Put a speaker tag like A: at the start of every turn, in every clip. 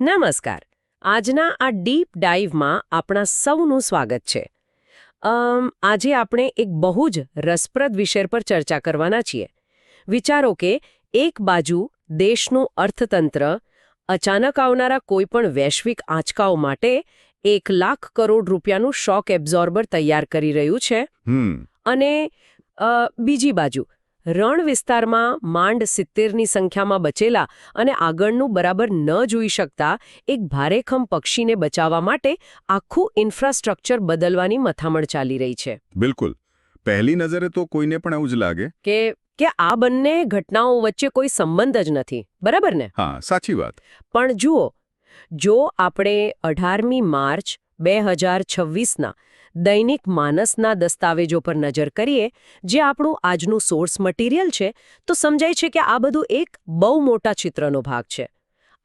A: નમસ્કાર. આજના આ ડીપ ડાઇવમાં આપણા સૌનું સ્વાગત છે. આજે આપણે એક બહુ જ રસપ્રદ વિષય પર ચર્ચા કરવાના છીએ. વિચારો કે એક બાજુ દેશનું અર્થતંત્ર અચાનક આવનારા કોઈપણ વૈશ્વિક આંચકાઓ માટે 1,00,000 કરોડ રૂપિયાનું શોક એબ્ઝોર્બર તૈયાર કરી રહ્યું છે. અને બીજી બાજુ રણ વિસ્તારમાં માંડ 70ની સંખ્યામાં બચેલા અને આગળનું બરાબર ન જોઈ શકતા એક ભારેખમ પક્ષીને બચાવવા માટે આખું ઇન્ફ્રાસ્ટ્રક્ચર બદલવાની મથામણ ચાલી રહી છે.
B: બિલકુલ. પહેલી નજરે તો કોઈને પણ એવું જ લાગે
A: કે આ બંને ઘટનાઓ વચ્ચે કોઈ સંબંધ જ નથી, બરાબર ને?
B: હા, સાચી વાત.
A: પણ જુઓ, જો આપણે 18મી માર્ચ 2026ના દૈનિક માનસના દસ્તાવેજો પર નજર કરીએ, જે આપણું આજનું સોર્સ મટીરિયલ છે, તો સમજાય છે કે આ બધું એક બહુ મોટા ચિત્રનો ભાગ છે.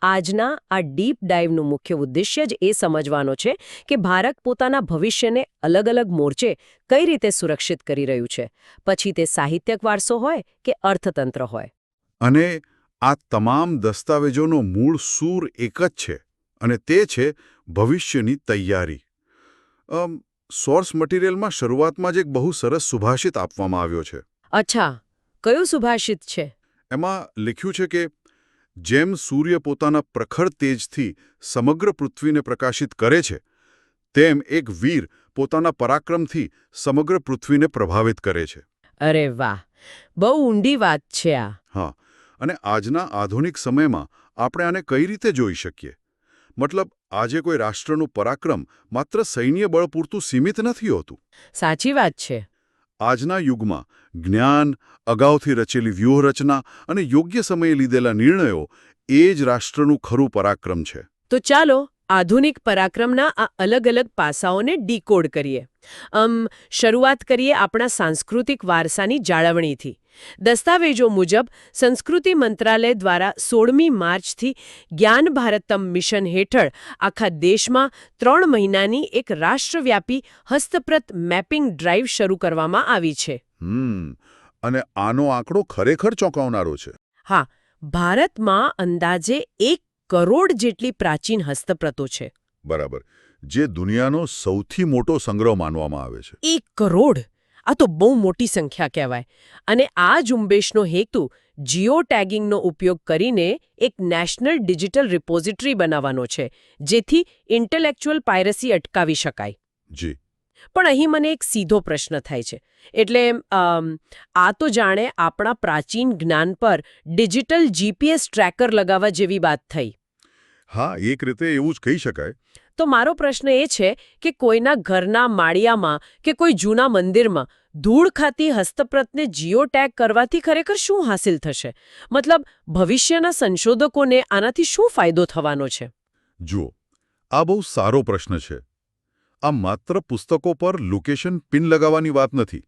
A: આજના આ ડીપ ડાઇવનું મુખ્ય ઉદ્દેશ્ય જ એ સમજવાનો છે કે ભારત પોતાના ભવિષ્યને અલગ-અલગ મોરચે કઈ રીતે સુરક્ષિત કરી રહ્યું છે, પછી તે સાહિત્યિક વારસો હોય કે અર્થતંત્ર હોય.
B: અને આ તમામ દસ્તાવેજોનો મૂળ સૂર એક જ છે, અને તે છે ભવિષ્યની તૈયારી. સોર્સ મટીરિયલમાં શરૂઆતમાં જ એક બહુ સરસ સુભાષિત આપવામાં આવ્યો છે.
A: અચ્છા, કયું સુભાષિત છે?
B: એમાં લખ્યું છે કે જેમ સૂર્ય પોતાના પ્રખર તેજથી સમગ્ર પૃથ્વીને પ્રકાશિત કરે છે, તેમ એક વીર પોતાના પરાક્રમથી સમગ્ર પૃથ્વીને પ્રભાવિત કરે છે.
A: અરે વાહ, બહુ ઊંડી વાત છે આ.
B: હા, અને આજના આધુનિક સમયમાં આપણે આને કઈ રીતે જોઈ શકીએ? મતલબ, આજે કોઈ રાષ્ટ્રનું પરાક્રમ માત્ર સૈન્ય બળ પૂરતું સીમિત નથી હોતું.
A: સાચી વાત છે.
B: આજના યુગમાં જ્ઞાન, અગાઉથી રચેલી વ્યૂહરચના અને યોગ્ય સમયે લીધેલા નિર્ણયો એ જ રાષ્ટ્રનું ખરું પરાક્રમ છે.
A: તો ચાલો આધુનિક પરાક્રમના આ અલગ-અલગ પાસાઓને ડીકોડ કરીએ. શરૂઆત કરીએ આપણા સાંસ્કૃતિક વારસાની જાળવણીથી. દસ્તાવેજો મુજબ સંસ્કૃતિ મંત્રાલય દ્વારા 16મી માર્ચથી જ્ઞાન ભારતમ મિશન હેઠળ આખા દેશમાં 3 મહિનાની એક રાષ્ટ્રવ્યાપી હસ્તપ્રત મેપિંગ ડ્રાઇવ શરૂ કરવામાં આવી છે.
B: અને આનો આંકડો ખરેખર ચોંકાવનારો છે.
A: હા, ભારતમાં અંદાજે 1 કરોડ જેટલી પ્રાચીન હસ્તપ્રતો છે.
B: બરાબર. જે દુનિયાનો સૌથી મોટો સંગ્રહ માનવામાં આવે છે.
A: 1 કરોડ! આ તો બહુ મોટી સંખ્યા કહેવાય. અને આ ઝુંબેશનો હેતુ જીઓ ટેગિંગનો ઉપયોગ કરીને એક નેશનલ ડિજિટલ રિપોઝિટરી બનાવવાનો છે, જેથી ઇન્ટેલેક્ચ્યુઅલ પાયરસી અટકાવી શકાય.
B: જી.
A: પણ અહીં મને એક સીધો પ્રશ્ન થાય છે. એટલે આ તો જાણે આપણા પ્રાચીન જ્ઞાન પર ડિજિટલ જીપીએસ ટ્રેકર લગાવવા જેવી વાત થઈ.
B: હા, એક રીતે એવું જ કહી શકાય.
A: તો મારો પ્રશ્ન એ છે કે કોઈના ઘરના માળિયામાં કે કોઈ જૂના મંદિરમાં ધૂળ ખાતી હસ્તપ્રતને જીઓ ટેગ કરવાથી ખરેખર શું હાંસિલ થશે? મતલબ, ભવિષ્યના સંશોધકોને આનાથી શું ફાયદો થવાનો છે?
B: જુઓ, આ બહુ સારો પ્રશ્ન છે. આ માત્ર પુસ્તકો પર લોકેશન પિન લગાવવાની વાત નથી.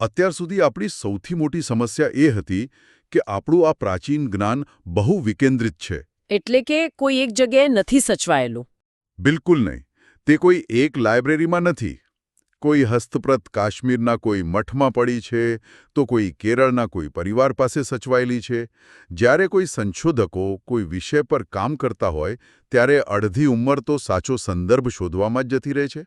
B: અત્યાર સુધી આપણી સૌથી મોટી સમસ્યા એ હતી કે આપણું આ પ્રાચીન જ્ઞાન બહુ વિકેન્દ્રિત છે.
A: એટલે કે કોઈ એક જગ્યાએ નથી સચવાયેલું.
B: બિલકુલ નહીં. તે કોઈ એક લાઇબ્રેરીમાં નથી. કોઈ હસ્તપ્રત કાશ્મીરના કોઈ મઠમાં પડી છે, તો કોઈ કેરળના કોઈ પરિવાર પાસે સચવાયેલી છે. જ્યારે કોઈ સંશોધકો કોઈ વિષય પર કામ કરતા હોય, ત્યારે અડધી ઉંમર તો સાચો સંદર્ભ શોધવામાં જ જતી રહે છે.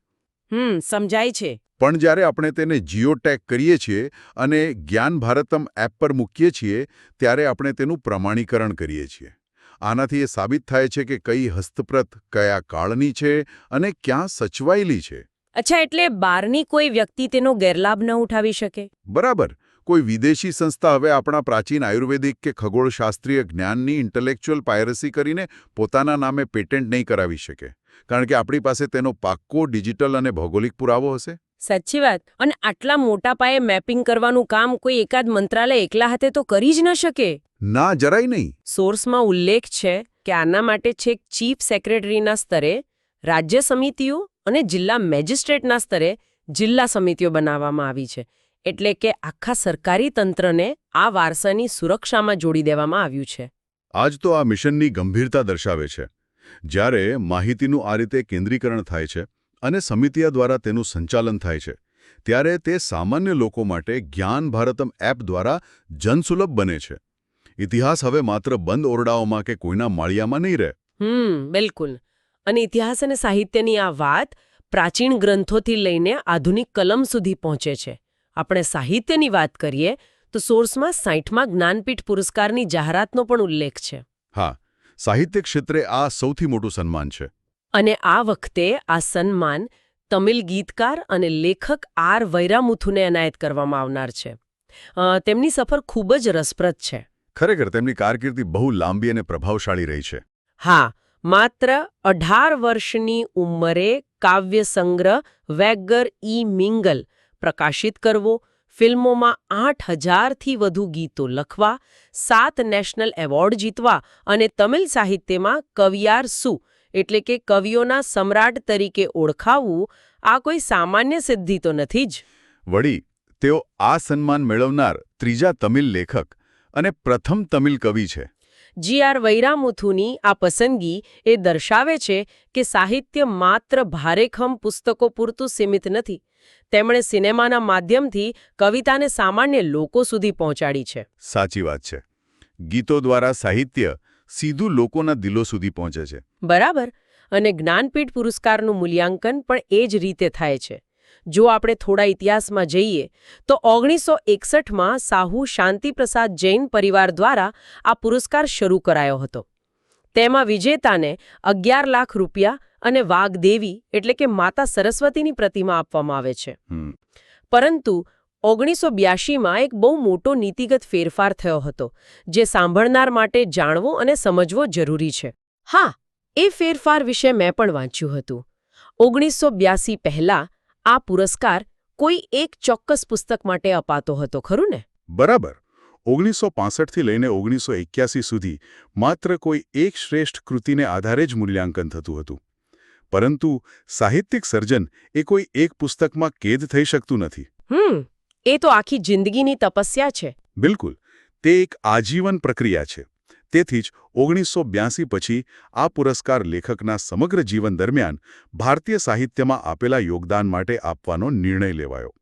A: સમજાય છે.
B: પણ જ્યારે આપણે તેને જીઓ ટેગ કરીએ છીએ અને જ્ઞાન ભારતમ એપ પર મૂકીએ છીએ, ત્યારે આપણે તેનું પ્રમાણીકરણ કરીએ છીએ. આનાથી એ સાબિત થાય છે કે કઈ હસ્તપ્રત કયા કાળની છે અને ક્યાં સચવાયેલી છે.
A: અચ્છા, એટલે બહારની કોઈ વ્યક્તિ તેનો ગેરલાભ ન ઉઠાવી શકે?
B: બરાબર. કોઈ વિદેશી સંસ્થા હવે આપણા પ્રાચીન આયુર્વેદિક કે ખગોળશાસ્ત્રીય જ્ઞાનની ઇન્ટેલેક્ચ્યુઅલ પાયરસી કરીને પોતાના નામે પેટન્ટ નહીં કરાવી શકે, કારણ કે આપણી પાસે તેનો પાક્કો ડિજિટલ અને ભૌગોલિક પુરાવો હશે.
A: સાચી વાત. અને આટલા મોટા પાયે મેપિંગ કરવાનું કામ કોઈ એકાદ મંત્રાલય એકલા હાથે તો કરી જ ન શકે.
B: ના, જરાય નહીં.
A: સોર્સમાં ઉલ્લેખ છે કે આના માટે છેક ચીફ સેક્રેટરીના સ્તરે રાજ્ય સમિતિઓ અને જિલ્લા મેજિસ્ટ્રેટના સ્તરે જિલ્લા સમિતિઓ બનાવવામાં આવી છે. એટલે કે આખા સરકારી તંત્રને આ વારસાની સુરક્ષામાં જોડી દેવામાં આવ્યું છે.
B: આજ તો આ મિશનની ગંભીરતા દર્શાવે છે. જ્યારે માહિતીનું આ રીતે કેન્દ્રીકરણ થાય છે અને સમિતિઓ દ્વારા તેનું સંચાલન થાય છે, ત્યારે તે સામાન્ય લોકો માટે જ્ઞાન ભારતમ એપ દ્વારા જનસુલભ બને છે. ઇતિહાસ હવે માત્ર બંધ ઓરડાઓમાં કે કોઈના માળિયામાં નહીં રહે.
A: બિલકુલ. અને ઇતિહાસ અને સાહિત્યની આ વાત પ્રાચીન ગ્રંથોથી લઈને આધુનિક કલમ સુધી પહોંચે છે. આપણે સાહિત્યની વાત કરીએ તો સોર્સમાં 60મા જ્ઞાનપીઠ પુરસ્કારની જાહેરાતનો પણ ઉલ્લેખ છે.
B: હા, સાહિત્ય ક્ષેત્રે આ સૌથી મોટું સન્માન છે.
A: અને આ વખતે આ સન્માન તમિલ ગીતકાર અને લેખક આર વૈરામુથુને એનાયત કરવામાં આવનાર છે. તેમની સફર ખૂબ જ રસપ્રદ છે.
B: ખરેખર તેમની કારકિર્દી બહુ લાંબી અને પ્રભાવશાળી રહી છે.
A: હા, માત્ર 18 વર્ષની ઉંમરે કાવ્ય સંગ્રહ વેગર ઈ મિંગલ પ્રકાશિત કરવો, ફિલ્મોમાં 8000થી વધુ ગીતો લખવા, 7 નેશનલ એવોર્ડ જીતવા અને તમિલ સાહિત્યમાં કવિયાર સુ એટલે કે કવિઓના સમ્રાટ તરીકે ઓળખાવવું આ કોઈ સામાન્ય સિદ્ધિ તો નથી જ.
B: વળી તેઓ આ સન્માન મેળવનાર ત્રીજા તમિલ લેખક અને પ્રથમ તમિલ કવિ છે.
A: જી.આર. વૈરામુથુની આ પસંદગી એ દર્શાવે છે કે સાહિત્ય માત્ર ભારેખમ પુસ્તકો પૂરતું સીમિત નથી. તેમણે સિનેમાના માધ્યમથી કવિતાને સામાન્ય લોકો સુધી પહોંચાડી છે.
B: સાચી વાત છે. ગીતો દ્વારા સાહિત્ય સીધું લોકોના દિલો સુધી પહોંચે છે.
A: બરાબર. અને જ્ઞાનપીઠ પુરસ્કારનું મૂલ્યાંકન પણ એ જ રીતે થાય છે. જો આપણે થોડા ઇતિહાસમાં જઈએ તો 1961માં સાહુ શાંતિપ્રસાદ જૈન પરિવાર દ્વારા આ પુરસ્કાર શરૂ કરાયો હતો. તેમાં વિજેતાને 11 લાખ રૂપિયા અને વાઘદેવી એટલે કે માતા સરસ્વતીની પ્રતિમા આપવામાં આવે છે. પરંતુ 1982માં એક બહુ મોટો નીતિગત ફેરફાર થયો હતો, જે સાંભળનાર માટે જાણવો અને સમજવો જરૂરી છે. હા, એ ફેરફાર વિશે મેં પણ વાંચ્યું હતું. 1982 પહેલાં આ પુરસ્કાર કોઈ એક ચોક્કસ પુસ્તક માટે અપાતો હતો, ખરું ને?
B: બરાબર. 1965થી લઈને 1981 સુધી માત્ર કોઈ એક શ્રેષ્ઠ કૃતિને આધારે જ મૂલ્યાંકન થતું હતું. પરંતુ સાહિત્યિક સર્જન એ કોઈ એક પુસ્તકમાં કેદ થઈ શકતું નથી.
A: એ તો આખી જિંદગીની તપસ્યા છે.
B: બિલકુલ. તે એક આજીવન પ્રક્રિયા છે. તેથી જ 1982 પછી આ પુરસ્કાર લેખકના સમગ્ર જીવન દરમિયાન ભારતીય સાહિત્યમાં આપેલા યોગદાન માટે આપવાનો નિર્ણય લેવાયો.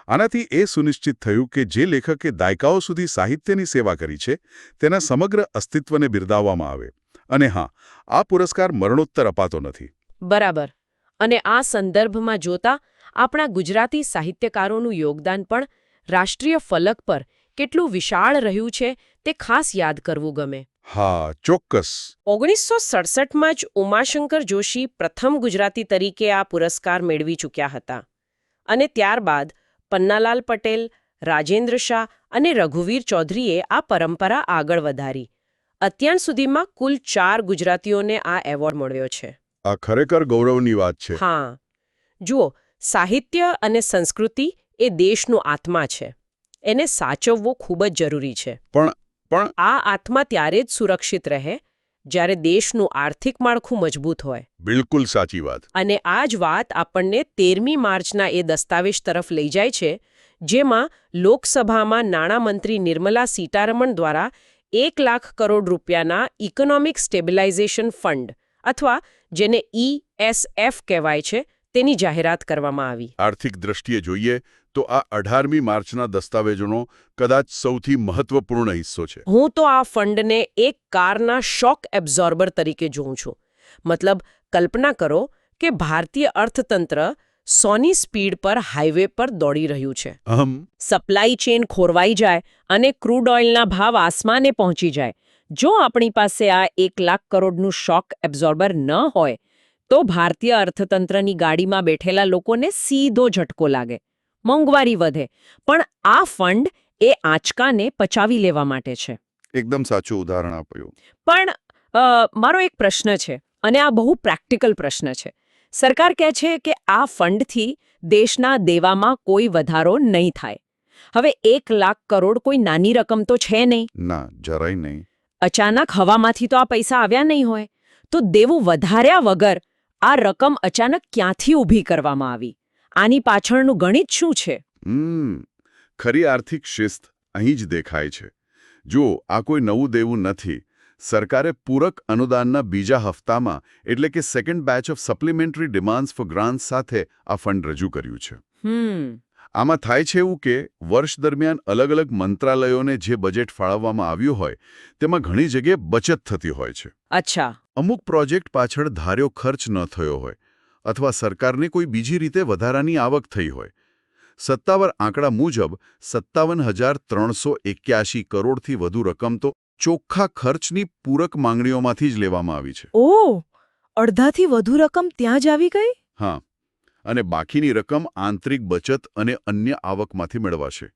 B: આનાથી એ સુનિશ્ચિત થયું કે જે લેખકે દાયકાઓ સુધી સાહિત્યની સેવા કરી છે તેના સમગ્ર અસ્તિત્વને બિરદાવવામાં આવે. અને હા, આ પુરસ્કાર મરણોત્તર અપાતો નથી.
A: બરાબર. અને આ સંદર્ભમાં જોતા આપણા ગુજરાતી સાહિત્યકારોનું યોગદાન પણ રાષ્ટ્રીય ફલક પર કેટલું વિશાળ રહ્યું છે તે ખાસ યાદ કરવું ગમે.
B: હા, ચોક્કસ.
A: 1967માં જ ઉમાશંકર જોશી પ્રથમ ગુજરાતી તરીકે આ પુરસ્કાર મેળવી ચૂક્યા હતા. અને ત્યારબાદ પન્નાલાલ પટેલ, રાજેન્દ્ર શાહ અને રઘુવીર ચૌધરીએ આ પરંપરા આગળ વધારી. અત્યાર સુધીમાં કુલ 4 ગુજરાતીઓને આ એવોર્ડ મળ્યો છે.
B: આ ખરેખર ગૌરવની વાત છે.
A: હા. જુઓ, સાહિત્ય અને સંસ્કૃતિ એ દેશનો આત્મા છે. એને સાચવવો ખૂબ જ જરૂરી છે.
B: પણ
A: આ આત્મા ત્યારે જ સુરક્ષિત રહે જ્યારે દેશનું આર્થિક માળખું મજબૂત હોય.
B: બિલકુલ સાચી વાત.
A: અને આ જ વાત આપણને 13મી માર્ચના એ દસ્તાવેજ તરફ લઈ જાય છે, જેમાં લોકસભામાં નાણામંત્રી નિર્મલા સીતારમણ દ્વારા 1 લાખ કરોડ રૂપિયાના ઇકોનોમિક સ્ટેબિલાઇઝેશન ફંડ અથવા જેને ESF કહેવાય છે તેની જાહેરાત કરવામાં આવી.
B: આર્થિક દ્રષ્ટિએ જોઈએ તો આ 18મી માર્ચના દસ્તાવેજોનો કદાચ સૌથી મહત્વપૂર્ણ હિસ્સો છે.
A: હું તો આ ફંડને એક કારના શોક એબ્ઝોર્બર તરીકે જોઉં છું. મતલબ, કલ્પના કરો કે ભારતીય અર્થતંત્ર 100ની સ્પીડ પર હાઈવે પર દોડી રહ્યું છે. સપ્લાય ચેન ખોરવાઈ જાય અને ક્રૂડ ઓઇલના ભાવ આસમાને પહોંચી જાય. જો આપણી પાસે આ 1 લાખ કરોડનું શોક એબ્ઝોર્બર ન હોય તો ભારતીય અર્થતંત્રની ગાડીમાં બેઠેલા લોકોને સીધો ઝટકો લાગે, મોંઘવારી વધે. પણ આ ફંડ એ આંચકાને પચાવી લેવા માટે છે.
B: એકદમ સાચું ઉદાહરણ આપ્યું.
A: પણ મારો એક પ્રશ્ન છે, અને આ બહુ પ્રેક્ટિકલ પ્રશ્ન છે. સરકાર કહે છે કે આ ફંડથી દેશના દેવામાં કોઈ વધારો નહીં થાય. હવે 1 લાખ કરોડ કોઈ નાની રકમ તો છે નહીં.
B: ના, જરાય નહીં.
A: અચાનક હવામાંથી તો આ પૈસા આવ્યા નહીં હોય. તો દેવું વધાર્યા વગર આ રકમ અચાનક ક્યાંથી ઊભી કરવામાં આવી? આની પાછળનું ગણિત શું છે?
B: ખરી આર્થિક શિસ્ત અહીં જ દેખાય છે. જો આ કોઈ નવું દેવું નથી. સરકારે પૂરક અનુદાનના બીજા હપ્તામાં એટલે કે second batch of supplementary demands for grants સાથે આ ફંડ રજૂ કર્યું છે. આમાં થાય છે એવું કે વર્ષ દરમિયાન અલગ અલગ મંત્રાલયોને જે બજેટ ફાળવવામાં આવ્યું હોય તેમાં ઘણી જગ્યાએ બચત થતી હોય છે.
A: અચ્છા.
B: અમુક પ્રોજેક્ટ પાછળ ધાર્યો ખર્ચ ન થયો હોય અથવા સરકારને કોઈ બીજી રીતે વધારાની આવક થઈ હોય. સત્તાવાર આંકડા મુજબ 57,381 કરોડથી વધુ રકમ તો ચોખ્ખા ખર્ચની પૂરક માંગણીઓમાંથી જ લેવામાં આવી છે.
C: ઓહ, અડધાથી વધુ રકમ ત્યાં જ આવી ગઈ?
B: હા, અને બાકીની રકમ આંતરિક બચત અને અન્ય આવકમાંથી મેળવાશે.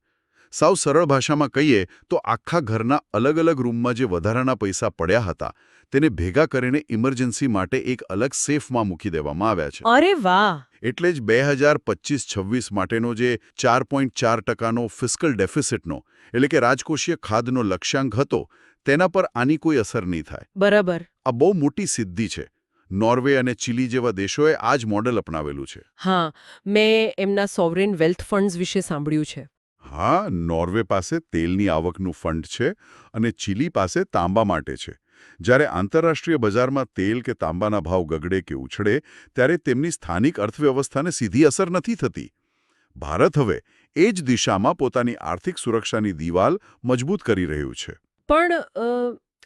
B: સાવ સરળ ભાષામાં કહીએ તો આખા ઘરના અલગ અલગ રૂમમાં જે વધારાના પૈસા પડ્યા હતા તેને ભેગા કરીને ઇમરજન્સી માટે એક અલગ સેફમાં મૂકી દેવામાં આવ્યા છે.
C: અરે વાહ!
B: એટલે જ 2025-26 માટેનો જે 4.4%નો ફિસ્કલ ડેફિસિટનો એટલે કે રાજકોષીય ખાધનો લક્ષ્યાંક હતો તેના પર આની કોઈ અસર નહીં થાય.
C: બરાબર.
B: આ બહુ મોટી સિદ્ધિ છે. નોર્વે અને ચીલી જેવા દેશોએ આ જ મોડેલ અપનાવેલું છે.
C: હા, મેં એમના સોવરેન વેલ્થ ફંડ્સ વિશે સાંભળ્યું છે.
B: હા, નોર્વે પાસે તેલની આવકનું ફંડ છે અને ચીલી પાસે તાંબા માટે છે. જ્યારે આંતરરાષ્ટ્રીય બજારમાં તેલ કે તાંબાના ભાવ ગગડે કે ઉછળે ત્યારે તેમની સ્થાનિક અર્થવ્યવસ્થાને સીધી અસર નથી થતી. ભારત હવે એ જ દિશામાં પોતાની આર્થિક સુરક્ષાની દિવાલ મજબૂત કરી રહ્યું છે.
A: પણ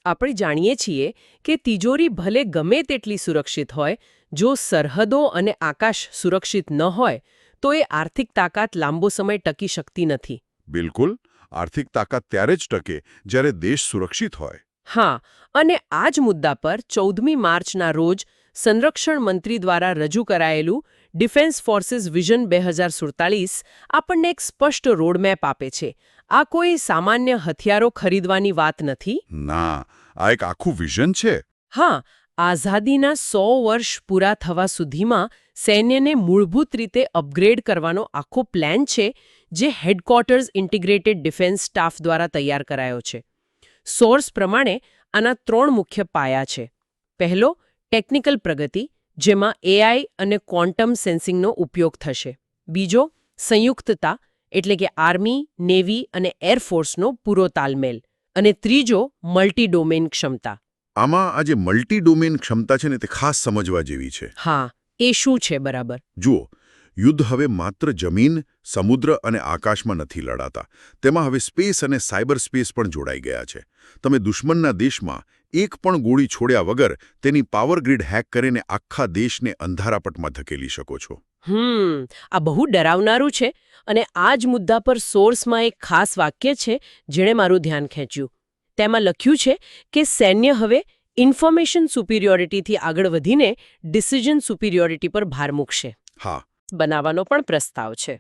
A: આપણે જાણીએ છીએ કે તિજોરી ભલે ગમે તેટલી સુરક્ષિત હોય, જો સરહદો અને આકાશ સુરક્ષિત ન હોય તો એ આર્થિક તાકાત લાંબો સમય ટકી શકતી નથી.
B: બિલકુલ. આર્થિક તાકાત ત્યારે જ ટકે જ્યારે દેશ સુરક્ષિત હોય.
A: હા, અને આ જ મુદ્દા પર 14મી માર્ચના રોજ સંરક્ષણ મંત્રી દ્વારા રજૂ કરાયેલું ડિફેન્સ ફોર્સિસ વિઝન 2047 આપણને એક સ્પષ્ટ રોડમેપ આપે છે. આ કોઈ સામાન્ય હથિયારો ખરીદવાની વાત નથી.
B: ના, આ એક આખું વિઝન છે.
A: હા, આઝાદીના 100 વર્ષ પૂરા થવા સુધીમાં સૈન્યને મૂળભૂત રીતે અપગ્રેડ કરવાનો આખો પ્લાન છે, જે હેડક્વાર્ટર્સ ઇન્ટિગ્રેટેડ ડિફેન્સ સ્ટાફ દ્વારા તૈયાર કરાયો છે. સોર્સ પ્રમાણે આના 3 મુખ્ય પાયા છે. પહેલો, ટેકનિકલ પ્રગતિ, જેમાં AI અને ક્વોન્ટમ સેન્સિંગનો ઉપયોગ થશે. બીજો, સંયુક્તતા, એટલે કે આર્મી, નેવી અને એરફોર્સનો પૂરો તાલમેલ. અને ત્રીજો, મલ્ટી ડોમેન ક્ષમતા.
B: આમાં આ જે મલ્ટી ડોમેન ક્ષમતા છે ને તે ખાસ સમજવા જેવી છે.
A: હા, એ શું છે બરાબર?
B: જુઓ, યુદ્ધ હવે માત્ર જમીન, સમુદ્ર અને આકાશમાં નથી લડાતા. તેમાં હવે સ્પેસ અને સાયબર સ્પેસ પણ જોડાઈ ગયા છે. તમે દુશ્મનના દેશમાં એક પણ ગોળી છોડ્યા વગર તેની પાવર ગ્રીડ હેક કરીને આખા દેશને અંધારાપટમાં ધકેલી શકો છો.
A: આ બહુ ડરાવનારું છે. અને આ જ મુદ્દા પર સોર્સમાં એક ખાસ વાક્ય છે જેણે મારું ધ્યાન ખેંચ્યું. તેમાં લખ્યું છે કે સૈન્ય હવે ઇન્ફોર્મેશન સુપિરિયોરિટીથી આગળ વધીને ડિસિઝન સુપિરિયોરિટી પર ભાર મૂકશે.
B: હા,
A: બનાવવાનો પણ પ્રસ્તાવ છે.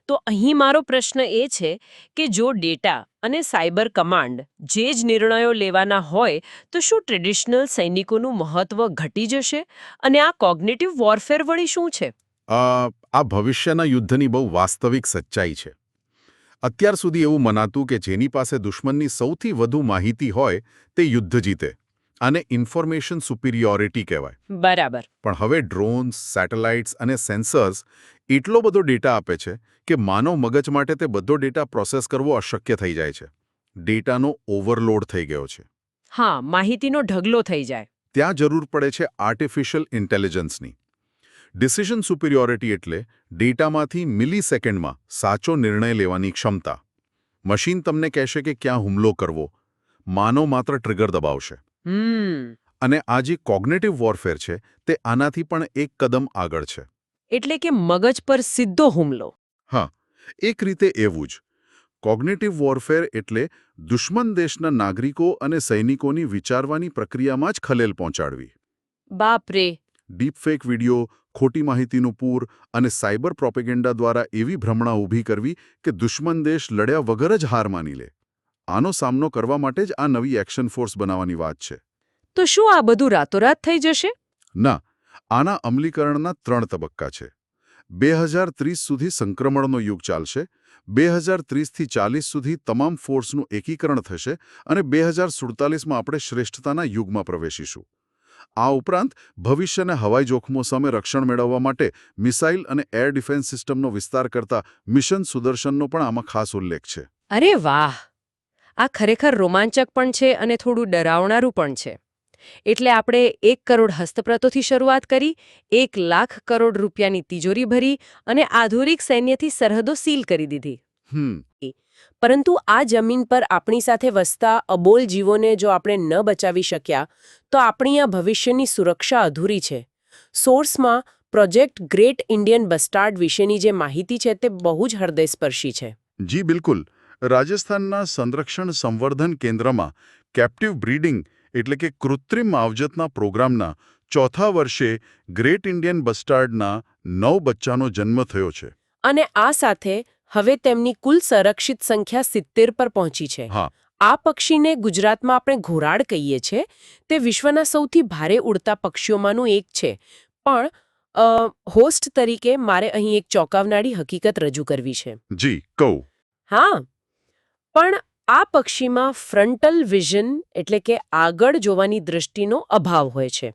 A: તો અહીં મારો પ્રશ્ન એ છે કે જો ડેટા અને સાયબર કમાન્ડ જે જ નિર્ણયો લેવાના હોય તો શું ટ્રેડિશનલ સૈનિકોનું મહત્વ ઘટી જશે? અને આ કોગ્નિટિવ વોરફેર વળી શું છે?
D: આ ભવિષ્યના યુદ્ધની બહુ વાસ્તવિક સચ્ચાઈ છે. અત્યાર સુધી એવું મનાતું કે જેની પાસે દુશ્મનની સૌથી વધુ માહિતી હોય તે યુદ્ધ જીતે. આને ઇન્ફોર્મેશન સુપિરિયોરિટી કહેવાય.
A: બરાબર.
D: પણ હવે ડ્રોન્સ, સેટેલાઇટ્સ અને સેન્સર્સ એટલો બધો ડેટા આપે છે કે માનવ મગજ માટે તે બધો ડેટા પ્રોસેસ કરવો અશક્ય થઈ જાય છે. ડેટાનો ઓવરલોડ થઈ ગયો છે.
A: હા, માહિતીનો ઢગલો થઈ જાય.
D: ત્યાં જરૂર પડે છે આર્ટિફિશિયલ ઇન્ટેલિજન્સની. ડિસિઝન સુપિરિયોરિટી એટલે ડેટામાંથી મિલિસેકન્ડમાં સાચો નિર્ણય લેવાની ક્ષમતા. મશીન તમને કહેશે કે ક્યાં હુમલો કરવો, માનવ માત્ર ટ્રિગર દબાવશે. અને આ જે કોગ્નિટિવ વોરફેર છે તે આનાથી પણ એક કદમ આગળ છે.
A: એટલે કે મગજ પર સીધો હુમલો.
D: હા, એક રીતે એવું જ. કોગ્નિટિવ વોરફેર એટલે દુશ્મન દેશના નાગરિકો અને સૈનિકોની વિચારવાની પ્રક્રિયામાં જ ખલેલ પહોંચાડવી.
A: બાપરે.
D: ડીપફેક વિડિયો, ખોટી માહિતીનું પૂર અને સાયબર પ્રોપેગેન્ડા દ્વારા એવી ભ્રમણા ઊભી કરવી કે દુશ્મન દેશ લડ્યા વગર જ હાર માની લે. આનો સામનો કરવા માટે જ આ નવી એક્શન ફોર્સ બનાવવાની વાત છે.
A: તો શું આ બધું રાતોરાત થઈ જશે?
D: ના, આના અમલીકરણના 3 તબક્કા છે. 2030 સુધી સંક્રમણનો યુગ ચાલશે, 2030થી 40 સુધી તમામ ફોર્સનું એકીકરણ થશે અને 2047માં આપણે શ્રેષ્ઠતાના યુગમાં પ્રવેશીશું. આ ઉપરાંત ભવિષ્યના હવાઈ જોખમો સામે રક્ષણ મેળવવા માટે મિસાઇલ અને એર ડિફેન્સ સિસ્ટમનો વિસ્તાર કરતા મિશન સુદર્શનનો પણ આમાં ખાસ ઉલ્લેખ છે.
A: અરે વાહ! આ ખરેખર રોમાંચક પણ છે અને થોડું ડરાવનારું પણ છે. એટલે આપણે 1 કરોડ હસ્તપ્રતોથી શરૂઆત કરી, 1 લાખ કરોડ રૂપિયાની તિજોરી ભરી અને આધુનિક સૈન્યથી સરહદો સીલ કરી દીધી. પરંતુ આ જમીન પર આપણી સાથે વસતા અબોલ જીવોને જો આપણે ન બચાવી શક્યા તો આપણી આ ભવિષ્યની સુરક્ષા અધૂરી છે. સોર્સમાં પ્રોજેક્ટ ગ્રેટ ઇન્ડિયન બસ્ટાર્ડ વિશેની જે માહિતી છે તે બહુ જ હૃદયસ્પર્શી છે.
D: જી બિલકુલ. રાજસ્થાનના સંરક્ષણ સંવર્ધન કેન્દ્રમાં કેપ્ટિવ બ્રીડિંગ એટલે કે કૃત્રિમ માવજતના પ્રોગ્રામના ચોથા વર્ષે ગ્રેટ ઇન્ડિયન બસ્ટાર્ડના 9 બચ્ચાનો જન્મ થયો છે.
A: અને આ સાથે હવે તેમની કુલ સંરક્ષિત સંખ્યા 70 પર પહોંચી છે.
D: હા.
A: આ પક્ષીને ગુજરાતમાં આપણે ઘોરાડ કહીએ છીએ. તે વિશ્વના સૌથી ભારે ઉડતા પક્ષીઓમાંનું એક છે. પણ હોસ્ટ તરીકે મારે અહીં એક ચોંકાવનારી હકીકત રજૂ કરવી છે.
D: જી કહું.
A: હા, પણ આ પક્ષીમાં ફ્રન્ટલ વિઝન એટલે કે આગળ જોવાની દૃષ્ટિનો અભાવ હોય છે.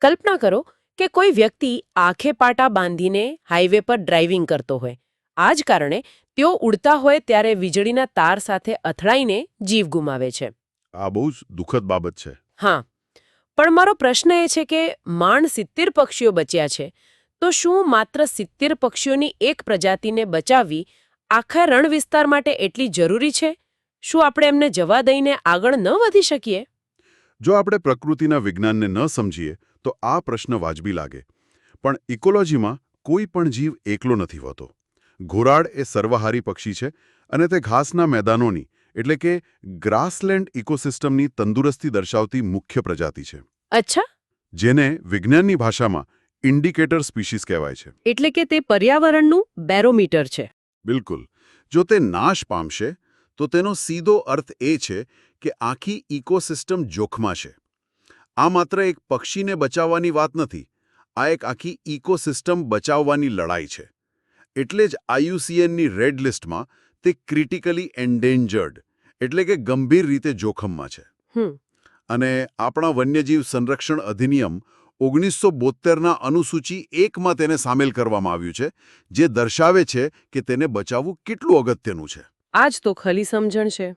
A: કલ્પના કરો કે કોઈ વ્યક્તિ આંખે પાટા બાંધીને હાઈવે પર ડ્રાઇવિંગ કરતો હોય. આ જ કારણે તેઓ ઉડતા હોય ત્યારે વીજળીના તાર સાથે અથડાઈને જીવ ગુમાવે છે.
D: આ બહુ જ દુઃખદ બાબત છે.
A: હા, પણ મારો પ્રશ્ન એ છે કે માંડ 70 પક્ષીઓ બચ્યા છે, તો શું માત્ર 70 પક્ષીઓની એક પ્રજાતિને બચાવવી આખા રણ વિસ્તાર માટે એટલી જરૂરી છે? શું આપણે એમને જવા દઈને આગળ ન વધી શકીએ?
D: જો આપણે પ્રકૃતિના વિજ્ઞાનને ન સમજીએ તો આ પ્રશ્ન વાજબી લાગે. પણ ઇકોલોજીમાં કોઈ પણ જીવ એકલો નથી હોતો. ઘોરાડ એ સર્વહારી પક્ષી છે અને તે ઘાસના મેદાનોની એટલે કે ગ્રાસલેન્ડ ઇકોસિસ્ટમની તંદુરસ્તી દર્શાવતી મુખ્ય પ્રજાતિ છે.
A: અચ્છા,
D: જેને વિજ્ઞાનની ભાષામાં ઇન્ડિકેટર સ્પીસીસ કહેવાય છે.
A: એટલે કે તે પર્યાવરણનું બેરોમીટર છે.
D: બિલકુલ. જો તે નાશ પામશે તો તેનો સીધો અર્થ એ છે કે આખી ઇકોસિસ્ટમ જોખમાં છે. આ માત્ર એક પક્ષીને બચાવવાની વાત નથી, આ એક આખી ઇકોસિસ્ટમ બચાવવાની લડાઈ છે. એટલે જ IUCNની રેડ લિસ્ટમાં તે ક્રિટિકલી એન્ડેન્જર્ડ એટલે કે ગંભીર રીતે જોખમમાં છે. અને આપણા વન્યજીવ સંરક્ષણ અધિનિયમ 1972ના અનુસૂચિ 1માં તેને સામેલ કરવામાં આવ્યું છે, જે દર્શાવે છે કે તેને બચાવવું કેટલું અગત્યનું છે.
A: આ જ તો ખલી સમજણ છે.